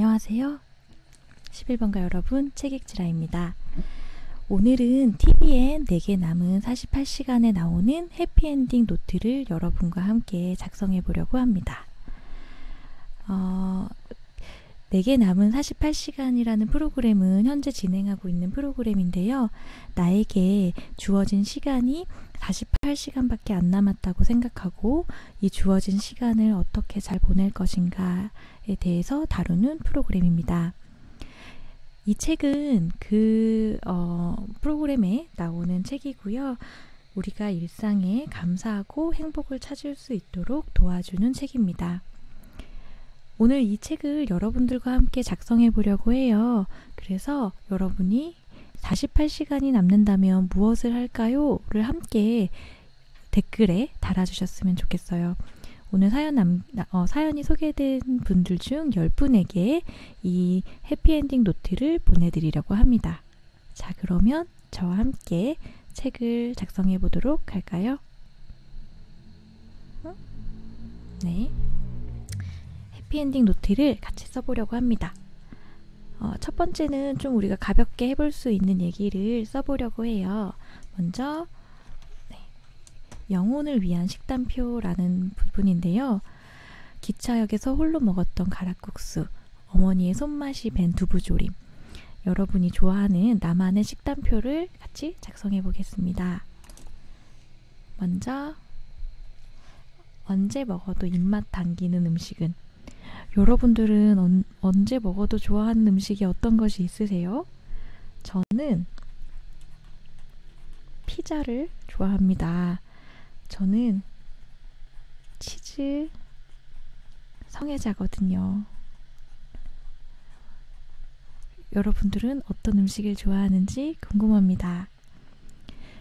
안녕하세요. 11번가 여러분, 책읽지라입니다. 오늘은 TVN 내게 남은 48시간에 나오는 해피엔딩 노트를 여러분과 함께 작성해 보려고 합니다. 내게 남은 48시간이라는 프로그램은 현재 진행하고 있는 프로그램인데요. 나에게 주어진 시간이 48시간밖에 안 남았다고 생각하고 이 주어진 시간을 어떻게 잘 보낼 것인가에 대해서 다루는 프로그램입니다. 이 책은 그 프로그램에 나오는 책이고요. 우리가 일상에 감사하고 행복을 찾을 수 있도록 도와주는 책입니다. 오늘 이 책을 여러분들과 함께 작성해 보려고 해요. 그래서 여러분이 48시간이 남는다면 무엇을 할까요? 를 함께 댓글에 달아주셨으면 좋겠어요. 오늘 사연이 소개된 분들 중 10분에게 이 해피엔딩 노트를 보내드리려고 합니다. 자, 그러면 저와 함께 책을 작성해 보도록 할까요? 네. 해피엔딩 노트를 같이 써보려고 합니다. 첫 번째는 좀 우리가 가볍게 해볼 수 있는 얘기를 써보려고 해요. 먼저 영혼을 위한 식단표라는 부분인데요. 기차역에서 홀로 먹었던 가락국수, 어머니의 손맛이 밴 두부조림. 여러분이 좋아하는 나만의 식단표를 같이 작성해 보겠습니다. 먼저 언제 먹어도 입맛 당기는 음식은? 여러분들은 언제 먹어도 좋아하는 음식이 어떤 것이 있으세요? 저는 피자를 좋아합니다. 저는 치즈 성애자거든요. 여러분들은 어떤 음식을 좋아하는지 궁금합니다.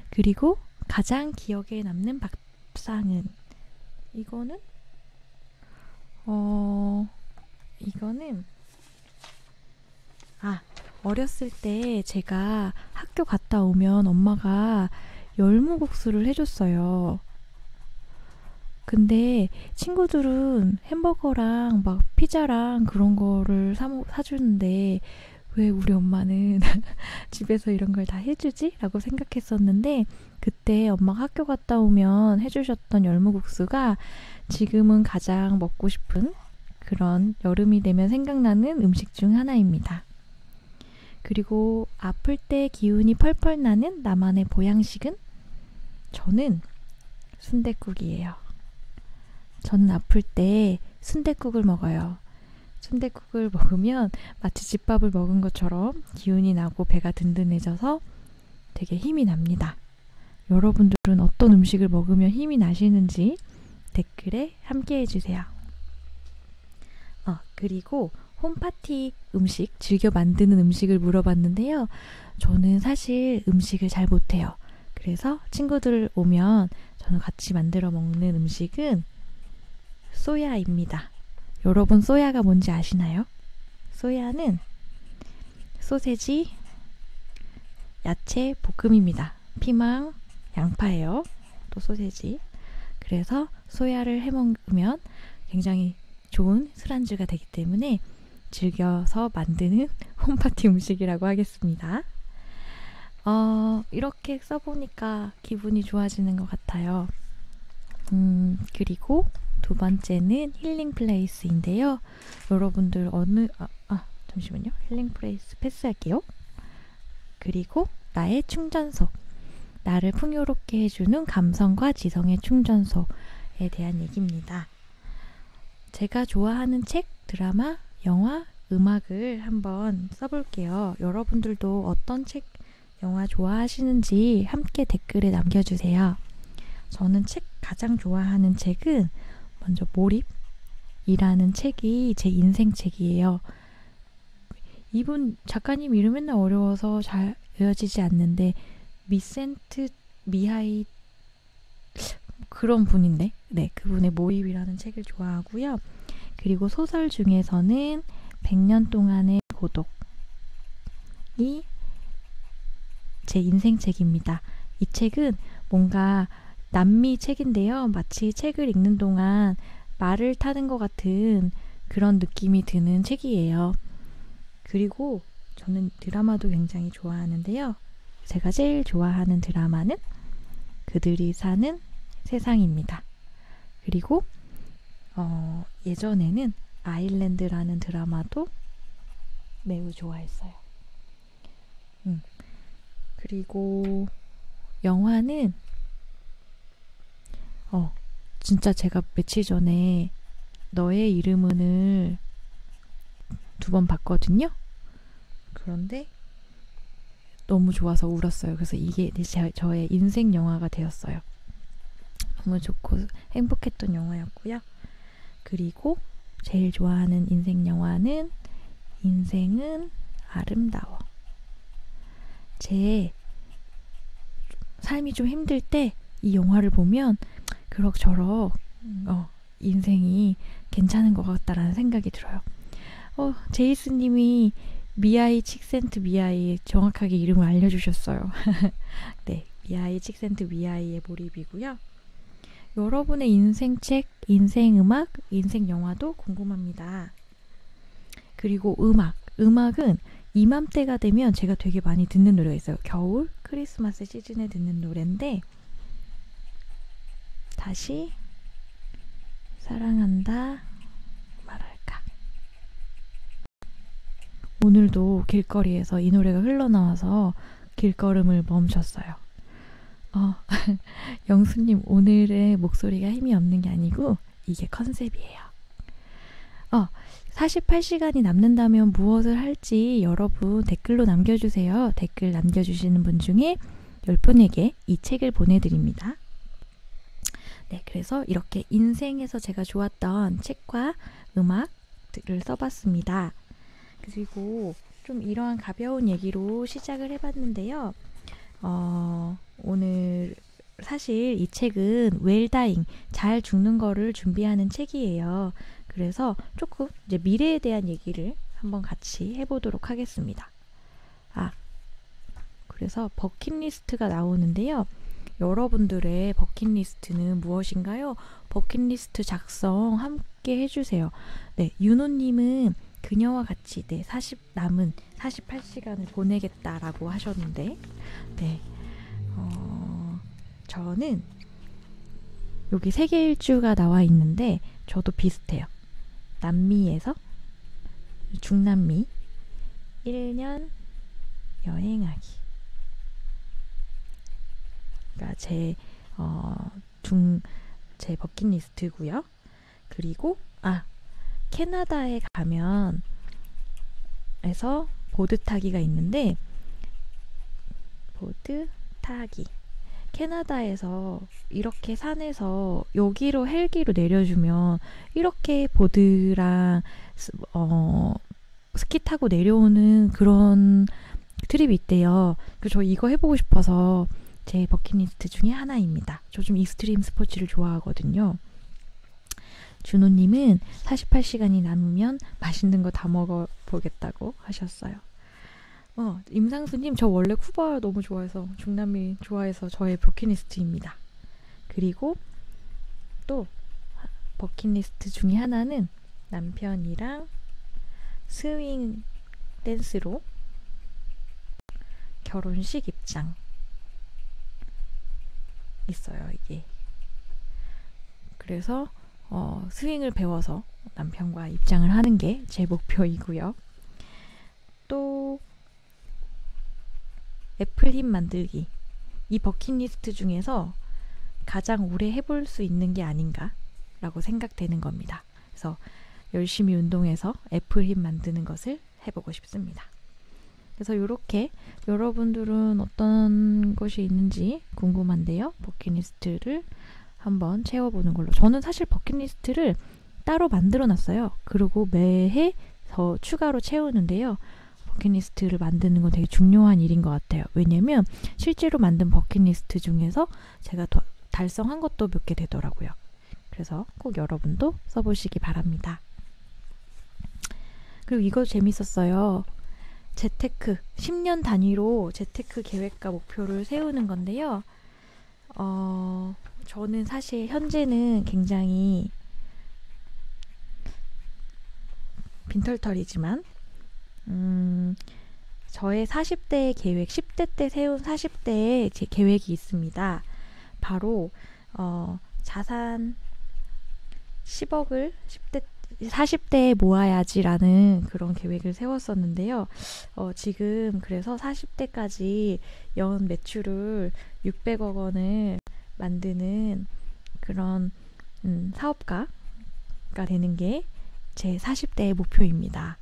그리고 가장 기억에 남는 밥상은? 이거는 어렸을 때 제가 학교 갔다 오면 엄마가 열무국수를 해줬어요. 근데 친구들은 햄버거랑 막 피자랑 그런 거를 사주는데 왜 우리 엄마는 집에서 이런 걸 다 해주지? 라고 생각했었는데 그때 엄마가 학교 갔다 오면 해주셨던 열무국수가 지금은 가장 먹고 싶은 그런 여름이 되면 생각나는 음식 중 하나입니다. 그리고 아플 때 기운이 펄펄 나는 나만의 보양식은? 저는 순댓국이에요. 저는 아플 때 순댓국을 먹어요. 순댓국을 먹으면 마치 집밥을 먹은 것처럼 기운이 나고 배가 든든해져서 되게 힘이 납니다. 여러분들은 어떤 음식을 먹으면 힘이 나시는지 댓글에 함께 해주세요. 그리고 홈파티 음식, 즐겨 만드는 음식을 물어봤는데요. 저는 사실 음식을 잘 못해요. 그래서 친구들 오면 저는 같이 만들어 먹는 음식은 소야입니다. 여러분 소야가 뭔지 아시나요? 소야는 소세지, 야채 볶음입니다. 피망, 양파예요. 또 소세지. 그래서 소야를 해 먹으면 굉장히 좋은 술안주가 되기 때문에 즐겨서 만드는 홈파티 음식이라고 하겠습니다. 이렇게 써보니까 기분이 좋아지는 것 같아요. 그리고 두 번째는 힐링 플레이스인데요. 여러분들 잠시만요. 힐링 플레이스 패스할게요. 그리고 나의 충전소. 나를 풍요롭게 해주는 감성과 지성의 충전소에 대한 얘기입니다. 제가 좋아하는 책, 드라마, 영화, 음악을 한번 써볼게요. 여러분들도 어떤 책, 영화 좋아하시는지 함께 댓글에 남겨주세요. 저는 가장 좋아하는 책은 먼저 몰입이라는 책이 제 인생 책이에요. 이분 작가님 이름 맨날 어려워서 잘 외워지지 않는데 미센트 미하이 그런 분인데 그분의 몰입이라는 책을 좋아하고요. 그리고 소설 중에서는 100년 동안의 고독이 제 인생 책입니다. 이 책은 뭔가 남미 책인데요. 마치 책을 읽는 동안 말을 타는 것 같은 그런 느낌이 드는 책이에요. 그리고 저는 드라마도 굉장히 좋아하는데요. 제가 제일 좋아하는 드라마는 그들이 사는 세상입니다. 그리고 예전에는 아일랜드라는 드라마도 매우 좋아했어요. 그리고 영화는 진짜 제가 며칠 전에 너의 이름은을 2번 봤거든요. 그런데 너무 좋아서 울었어요. 그래서 이게 저의 인생 영화가 되었어요. 너무 좋고 행복했던 영화였고요. 그리고 제일 좋아하는 인생 영화는 인생은 아름다워. 제 삶이 좀 힘들 때 이 영화를 보면 그럭저럭 인생이 괜찮은 것 같다라는 생각이 들어요. 제이스님이 미아이 칙센트 미아이 정확하게 이름을 알려주셨어요. 네, 미아이 칙센트 미아이의 몰입이고요. 여러분의 인생책, 인생음악, 인생영화도 궁금합니다. 그리고 음악은 이맘때가 되면 제가 되게 많이 듣는 노래가 있어요. 겨울, 크리스마스 시즌에 듣는 노래인데 다시 사랑한다 말할까. 오늘도 길거리에서 이 노래가 흘러나와서 길걸음을 멈췄어요. 영수님, 오늘의 목소리가 힘이 없는 게 아니고 이게 컨셉이에요. 48시간이 남는다면 무엇을 할지 여러분 댓글로 남겨주세요. 댓글 남겨주시는 분 중에 10분에게 이 책을 보내드립니다. 네, 그래서 이렇게 인생에서 제가 좋았던 책과 음악들을 써봤습니다. 그리고 좀 이러한 가벼운 얘기로 시작을 해봤는데요. 오늘 사실 이 책은 웰다잉, 잘 죽는 거를 준비하는 책이에요. 그래서 조금 이제 미래에 대한 얘기를 한번 같이 해보도록 하겠습니다. 그래서 버킷리스트가 나오는데요. 여러분들의 버킷리스트는 무엇인가요? 버킷리스트 작성 함께 해주세요. 네, 윤호님은 그녀와 같이 남은 48시간을 보내겠다라고 하셨는데, 네, 저는 여기 세계 일주가 나와 있는데 저도 비슷해요. 남미에서 중남미 1년 여행하기. 그러니까 제 버킷리스트고요. 그리고 캐나다에 가면 에서 보드 타기가 있는데 보드 타기. 캐나다에서 이렇게 산에서 여기로 헬기로 내려주면 이렇게 보드랑 스키 타고 내려오는 그런 트립이 있대요. 그래서 저 이거 해보고 싶어서 제 버킷리스트 중에 하나입니다. 저 좀 익스트림 스포츠를 좋아하거든요. 준호님은 48시간이 남으면 맛있는 거 다 먹어보겠다고 하셨어요. 임상수님, 저 원래 쿠바 너무 좋아해서 중남미 좋아해서 저의 버킷리스트입니다. 그리고 또 버킷리스트 중에 하나는 남편이랑 스윙 댄스로 결혼식 입장 있어요, 이게. 그래서 스윙을 배워서 남편과 입장을 하는 게 제 목표이고요. 또 애플힙 만들기. 이 버킷리스트 중에서 가장 오래 해볼 수 있는 게 아닌가 라고 생각되는 겁니다. 그래서 열심히 운동해서 애플힙 만드는 것을 해보고 싶습니다. 그래서 이렇게 여러분들은 어떤 것이 있는지 궁금한데요. 버킷리스트를 한번 채워보는 걸로. 저는 사실 버킷리스트를 따로 만들어놨어요. 그리고 매해 더 추가로 채우는데요. 버킷리스트를 만드는 건 되게 중요한 일인 것 같아요. 왜냐면 실제로 만든 버킷리스트 중에서 제가 달성한 것도 몇 개 되더라고요. 그래서 꼭 여러분도 써보시기 바랍니다. 그리고 이거 재밌었어요. 재테크, 10년 단위로 재테크 계획과 목표를 세우는 건데요. 저는 사실 현재는 굉장히 빈털털이지만 저의 40대 계획, 10대 때 세운 40대의 제 계획이 있습니다. 바로 자산 10억을 40대에 모아야지라는 그런 계획을 세웠었는데요. 지금 그래서 40대까지 연 매출을 600억 원을 만드는 그런 사업가가 되는 게 제 40대의 목표입니다.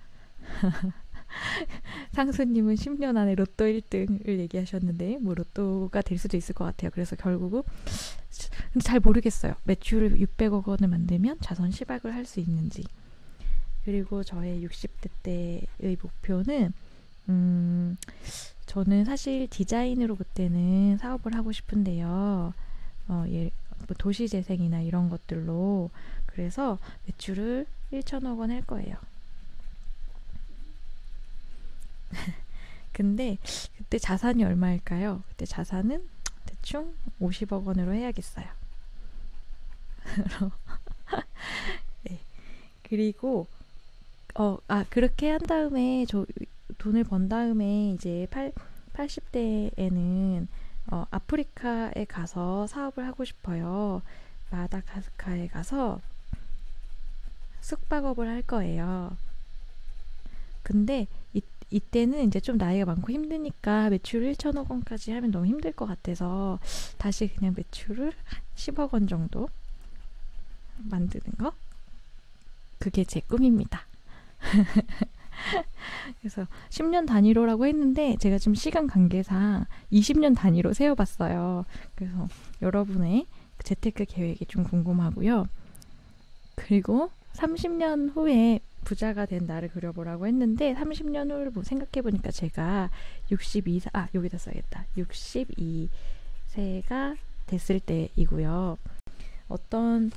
상수님은 10년 안에 로또 1등을 얘기하셨는데 뭐 로또가 될 수도 있을 것 같아요. 그래서 결국은 근데 잘 모르겠어요. 매출을 600억 원을 만들면 자선 10억을 할 수 있는지. 그리고 저의 60대 때의 목표는 저는 사실 디자인으로 그때는 사업을 하고 싶은데요. 뭐 도시재생이나 이런 것들로 그래서 매출을 1천억 원 할 거예요. 근데 그때 자산이 얼마일까요? 그때 자산은 대충 50억 원으로 해야겠어요. 네. 그리고 그렇게 한 다음에 저 돈을 번 다음에 이제 80대에는 아프리카에 가서 사업을 하고 싶어요. 마다가스카르에 가서 숙박업을 할 거예요. 근데 이때는 이제 좀 나이가 많고 힘드니까 매출 1천억 원까지 하면 너무 힘들 것 같아서 다시 그냥 매출을 10억 원 정도 만드는 거? 그게 제 꿈입니다. 그래서 10년 단위로라고 했는데 제가 지금 시간 관계상 20년 단위로 세워봤어요. 그래서 여러분의 재테크 계획이 좀 궁금하고요. 그리고 30년 후에 부자가 된 나를 그려보라고 했는데 30년 후를 생각해보니까 제가 여기다 써야겠다. 62세가 됐을 때이고요. 어떤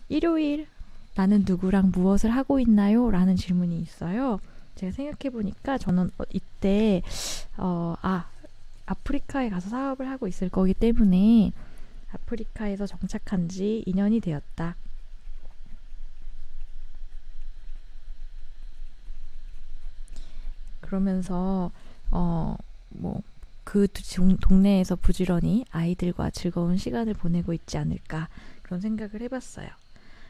일요일 나는 누구랑 무엇을 하고 있나요? 라는 질문이 있어요. 제가 생각해보니까 저는 이때 아프리카에 가서 사업을 하고 있을 거기 때문에 아프리카에서 정착한 지 2년이 되었다. 그러면서 그 동네에서 부지런히 아이들과 즐거운 시간을 보내고 있지 않을까 그런 생각을 해봤어요.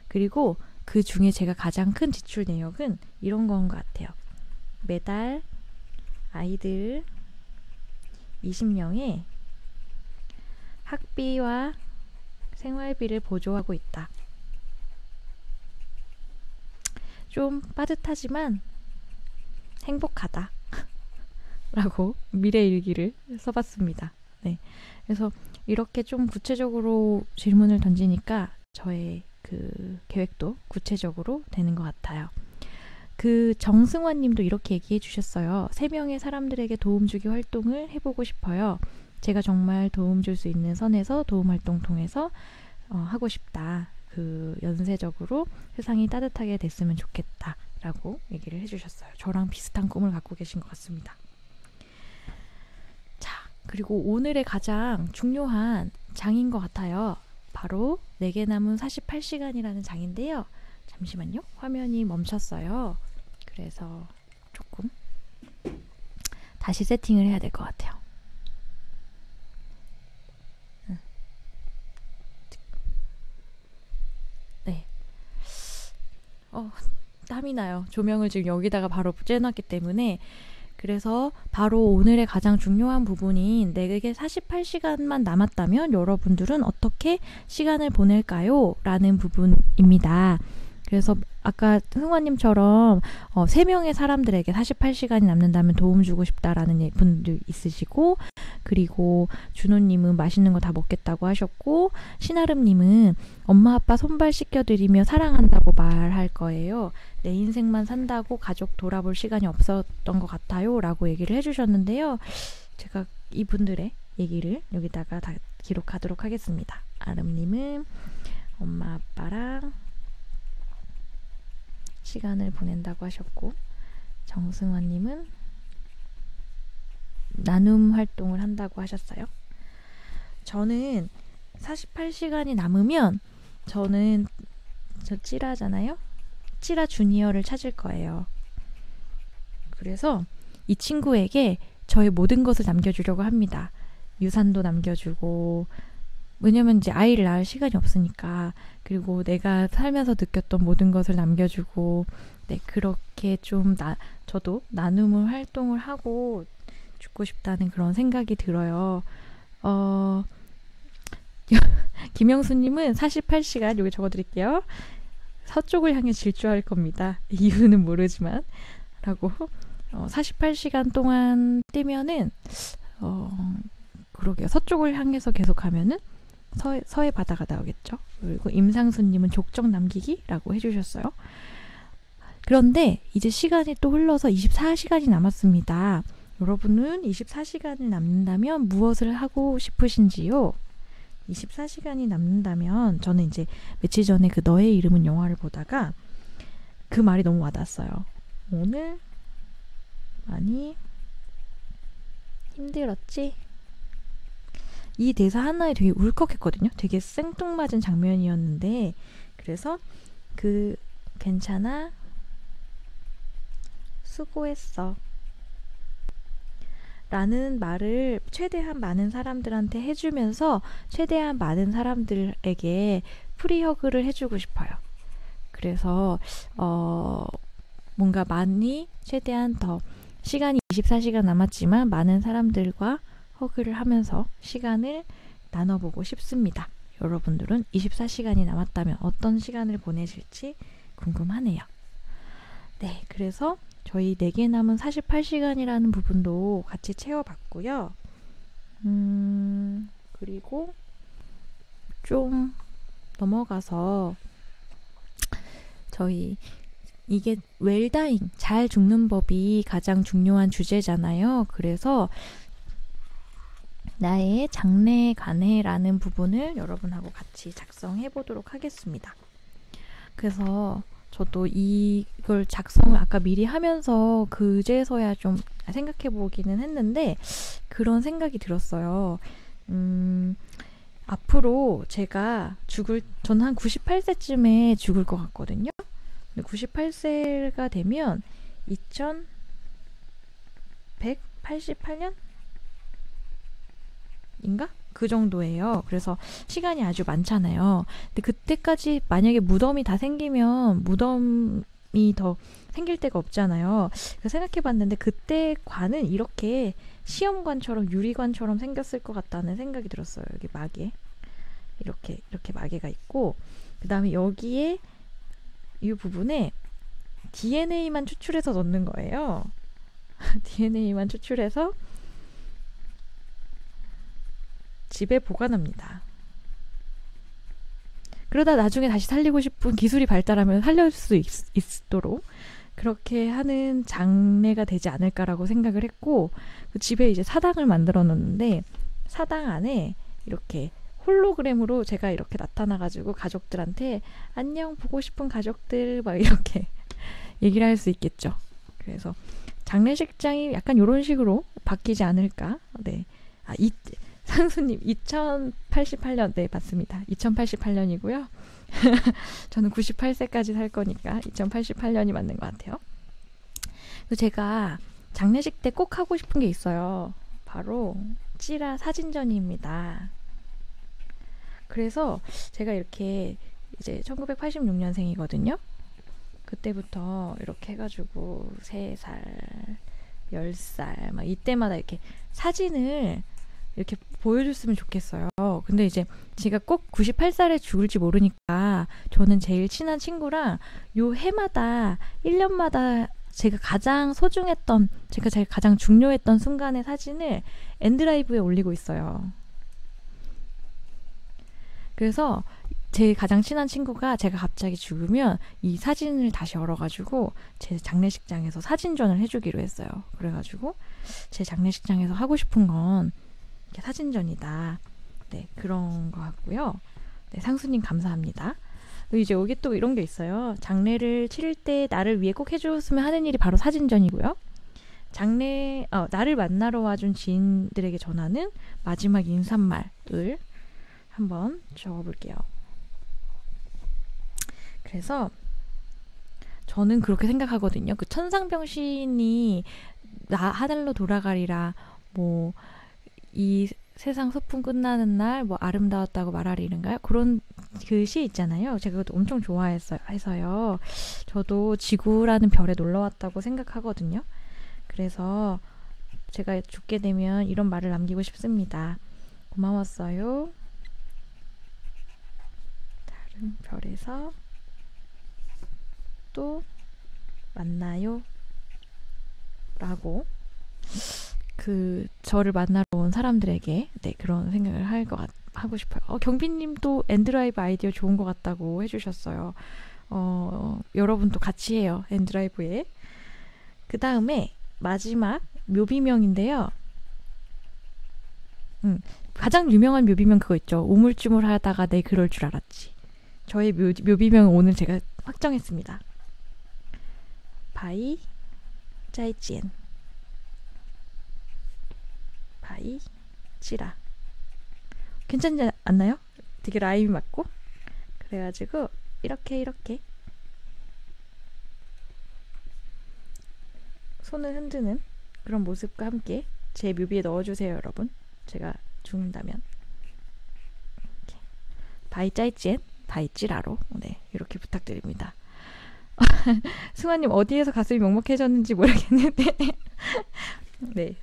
그리고 그 중에 제가 가장 큰 지출 내역은 이런 건 것 같아요. 매달 아이들 20명의 학비와 생활비를 보조하고 있다. 좀 빠듯하지만 행복하다 라고 미래일기를 써봤습니다. 네. 그래서 이렇게 좀 구체적으로 질문을 던지니까 저의 그 계획도 구체적으로 되는 것 같아요. 그 정승환 님도 이렇게 얘기해 주셨어요. 3명의 사람들에게 도움 주기 활동을 해보고 싶어요. 제가 정말 도움 줄 수 있는 선에서 도움 활동 통해서 하고 싶다. 그 연쇄적으로 세상이 따뜻하게 됐으면 좋겠다. 라고 얘기를 해주셨어요. 저랑 비슷한 꿈을 갖고 계신 것 같습니다. 자, 그리고 오늘의 가장 중요한 장인 것 같아요. 바로 내게 남은 48시간이라는 장인데요. 잠시만요. 화면이 멈췄어요. 그래서 조금 다시 세팅을 해야 될 것 같아요. 네. 땀이 나요. 조명을 지금 여기다가 바로 쬐놨기 때문에. 그래서 바로 오늘의 가장 중요한 부분인 내게 48시간만 남았다면 여러분들은 어떻게 시간을 보낼까요? 라는 부분입니다. 그래서 아까 승화님처럼 3명의 사람들에게 48시간이 남는다면 도움 주고 싶다라는 분도 있으시고, 그리고 준호님은 맛있는 거 다 먹겠다고 하셨고, 신아름님은 엄마 아빠 손발 씻겨드리며 사랑한다고 말할 거예요. 내 인생만 산다고 가족 돌아볼 시간이 없었던 것 같아요 라고 얘기를 해주셨는데요. 제가 이분들의 얘기를 여기다가 다 기록하도록 하겠습니다. 아름님은 엄마 아빠랑 시간을 보낸다고 하셨고, 정승환님은 나눔 활동을 한다고 하셨어요. 저는 48시간이 남으면 저는 찌라잖아요. 찌라 주니어를 찾을 거예요. 그래서 이 친구에게 저의 모든 것을 남겨주려고 합니다. 유산도 남겨주고, 왜냐면 이제 아이를 낳을 시간이 없으니까. 그리고 내가 살면서 느꼈던 모든 것을 남겨주고, 네, 그렇게 좀 저도 나눔을 활동을 하고 죽고 싶다는 그런 생각이 들어요. 김영수님은 48시간, 여기 적어드릴게요. 서쪽을 향해 질주할 겁니다. 이유는 모르지만. 라고 48시간 동안 뛰면은 그러게요. 서쪽을 향해서 계속 가면은 서해 바다가 나오겠죠. 그리고 임상수님은 족적 남기기라고 해주셨어요. 그런데 이제 시간이 또 흘러서 24시간이 남았습니다. 여러분은 24시간을 남는다면 무엇을 하고 싶으신지요? 24시간이 남는다면, 저는 이제 며칠 전에 그 너의 이름은 영화를 보다가 그 말이 너무 와닿았어요. 오늘 많이 힘들었지? 이 대사 하나에 되게 울컥했거든요. 되게 생뚱맞은 장면이었는데, 그래서 괜찮아, 수고했어 라는 말을 최대한 많은 사람들한테 해주면서 최대한 많은 사람들에게 프리허그를 해주고 싶어요. 그래서 뭔가 많이 최대한 더 시간이 24시간 남았지만 많은 사람들과 허그를 하면서 시간을 나눠보고 싶습니다. 여러분들은 24시간이 남았다면 어떤 시간을 보내실지 궁금하네요. 네, 그래서 저희 4개 남은 48시간이라는 부분도 같이 채워봤고요. 그리고 좀 넘어가서 저희 이게 웰다잉, 잘 죽는 법이 가장 중요한 주제잖아요. 그래서 나의 장래 관해라는 부분을 여러분하고 같이 작성해 보도록 하겠습니다. 그래서 저도 이걸 작성을 아까 미리 하면서 그제서야 좀 생각해 보기는 했는데 그런 생각이 들었어요. 앞으로 제가 저는 한 98세쯤에 죽을 것 같거든요. 98세가 되면 2188년? 인가? 그 정도예요. 그래서 시간이 아주 많잖아요. 근데 그때까지 만약에 무덤이 다 생기면 무덤이 더 생길 데가 없잖아요. 그래서 생각해봤는데 그때 관은 이렇게 시험관처럼 유리관처럼 생겼을 것 같다는 생각이 들었어요. 여기 마개 이렇게 마개가 있고 그 다음에 여기에 이 부분에 DNA만 추출해서 넣는 거예요. DNA만 추출해서 집에 보관합니다. 그러다 나중에 다시 살리고 싶은 기술이 발달하면 살릴 수 있도록 그렇게 하는 장래가 되지 않을까라고 생각을 했고 그 집에 이제 사당을 만들어 놓는데 사당 안에 이렇게 홀로그램으로 제가 이렇게 나타나가지고 가족들한테 안녕 보고 싶은 가족들 막 이렇게 얘기를 할 수 있겠죠. 그래서 장례식장이 약간 이런 식으로 바뀌지 않을까. 네. 상수님 2088년 네 맞습니다. 2088년이고요. 저는 98세까지 살 거니까 2088년이 맞는 것 같아요. 그래서 제가 장례식 때 꼭 하고 싶은 게 있어요. 바로 찌라 사진전입니다. 그래서 제가 이렇게 이제 1986년생이거든요. 그때부터 이렇게 해가지고 3살, 10살 막 이때마다 이렇게 사진을 이렇게 보여줬으면 좋겠어요. 근데 이제 제가 꼭 98살에 죽을지 모르니까 저는 제일 친한 친구랑 요 해마다 1년마다 제가 가장 소중했던 제가 가장 중요했던 순간의 사진을 엔드라이브에 올리고 있어요. 그래서 제 가장 친한 친구가 제가 갑자기 죽으면 이 사진을 다시 열어가지고 제 장례식장에서 사진전을 해주기로 했어요. 그래가지고 제 장례식장에서 하고 싶은 건 사진전이다. 네, 그런 것 같고요. 네, 상수님 감사합니다. 이제 여기 또 이런 게 있어요. 장례를 치를 때 나를 위해 꼭 해줬으면 하는 일이 바로 사진전이고요. 나를 만나러 와준 지인들에게 전하는 마지막 인사말을 한번 적어볼게요. 그래서 저는 그렇게 생각하거든요. 그 천상병신이 나 하늘로 돌아가리라, 뭐 이 세상 소풍 끝나는 날 뭐 아름다웠다고 말하리는가요? 그런 그 시 있잖아요. 제가 그것도 엄청 좋아해서요. 저도 지구라는 별에 놀러 왔다고 생각하거든요. 그래서 제가 죽게 되면 이런 말을 남기고 싶습니다. 고마웠어요. 다른 별에서 또 만나요. 라고 그 저를 만나러 온 사람들에게 그런 생각을 하고 싶어요. 경빈님도 엔드라이브 아이디어 좋은 것 같다고 해주셨어요. 여러분도 같이 해요. 엔드라이브에. 그 다음에 마지막 묘비명인데요. 가장 유명한 묘비명 그거 있죠. 우물쭈물 하다가 내 그럴 줄 알았지. 저의 묘비명은 오늘 제가 확정했습니다. 바이 짜이지엔, 바이 찌라. 괜찮지 않나요? 되게 라임이 맞고. 그래가지고 이렇게 손을 흔드는 그런 모습과 함께 제 묘비에 넣어주세요, 여러분. 제가 죽는다면. 이렇게. 바이 짜이지엔, 바이 찌라로. 네, 이렇게 부탁드립니다. 승환님 어디에서 가슴이 먹먹해졌는지 모르겠는데 네,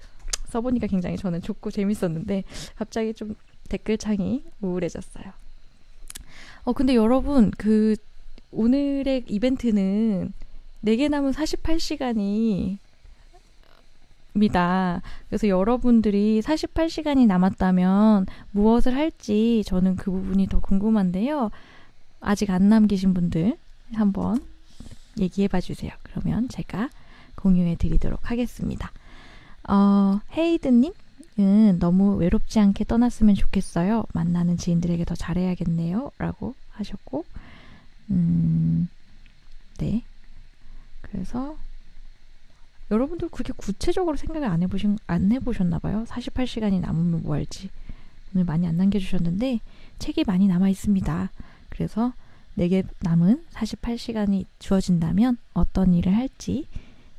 써보니까 굉장히 저는 좋고 재밌었는데 갑자기 좀 댓글창이 우울해졌어요. 근데 여러분, 그 오늘의 이벤트는 4개 남은 48시간이 입니다. 그래서 여러분들이 48시간이 남았다면 무엇을 할지 저는 그 부분이 더 궁금한데요. 아직 안 남기신 분들 한번 얘기해봐 주세요. 그러면 제가 공유해 드리도록 하겠습니다. 헤이드님은 너무 외롭지 않게 떠났으면 좋겠어요. 만나는 지인들에게 더 잘해야겠네요. 라고 하셨고, 네. 그래서 여러분들 그렇게 구체적으로 생각을 안 해보셨나봐요. 48시간이 남으면 뭐 할지. 오늘 많이 안 남겨주셨는데 책이 많이 남아 있습니다. 그래서 내게 남은 48시간이 주어진다면 어떤 일을 할지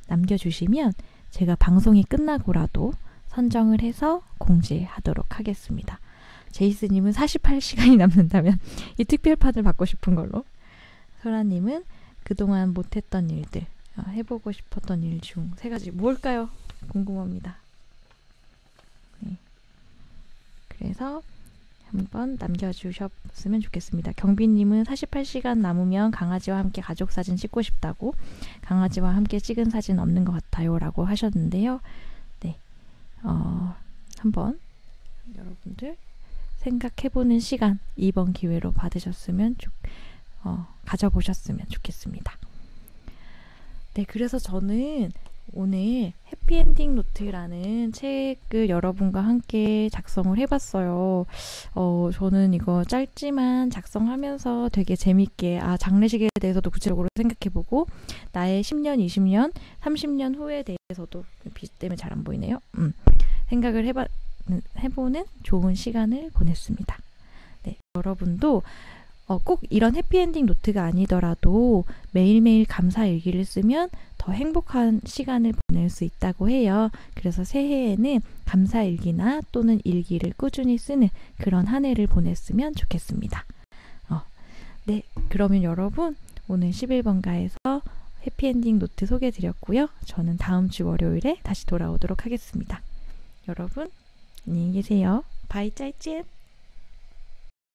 남겨주시면 제가 방송이 끝나고라도 선정을 해서 공지하도록 하겠습니다. 제이스님은 48시간이 남는다면 이 특별판을 받고 싶은 걸로, 소라님은 그동안 못했던 일들, 해보고 싶었던 일 중 3가지 뭘까요? 궁금합니다. 네. 그래서 한번 남겨주셨으면 좋겠습니다. 경비님은 48시간 남으면 강아지와 함께 가족사진 찍고 싶다고, 강아지와 함께 찍은 사진 없는 것 같아요 라고 하셨는데요. 네, 한번 여러분들 생각해보는 시간 이번 기회로 받으셨으면 가져보셨으면 좋겠습니다. 네, 그래서 저는 오늘 해피엔딩 노트라는 책을 여러분과 함께 작성을 해봤어요. 저는 이거 짧지만 작성하면서 되게 재밌게 장례식에 대해서도 구체적으로 생각해보고 나의 10년, 20년, 30년 후에 대해서도 빛 때문에 잘 안 보이네요. 생각을 해보는 좋은 시간을 보냈습니다. 네, 여러분도 꼭 이런 해피엔딩 노트가 아니더라도 매일매일 감사 일기를 쓰면 더 행복한 시간을 보낼 수 있다고 해요. 그래서 새해에는 감사 일기나 또는 일기를 꾸준히 쓰는 그런 한 해를 보냈으면 좋겠습니다. 네, 그러면 여러분 오늘 11번가에서 해피엔딩 노트 소개해드렸고요. 저는 다음 주 월요일에 다시 돌아오도록 하겠습니다. 여러분 안녕히 계세요. 바이 짜이찐.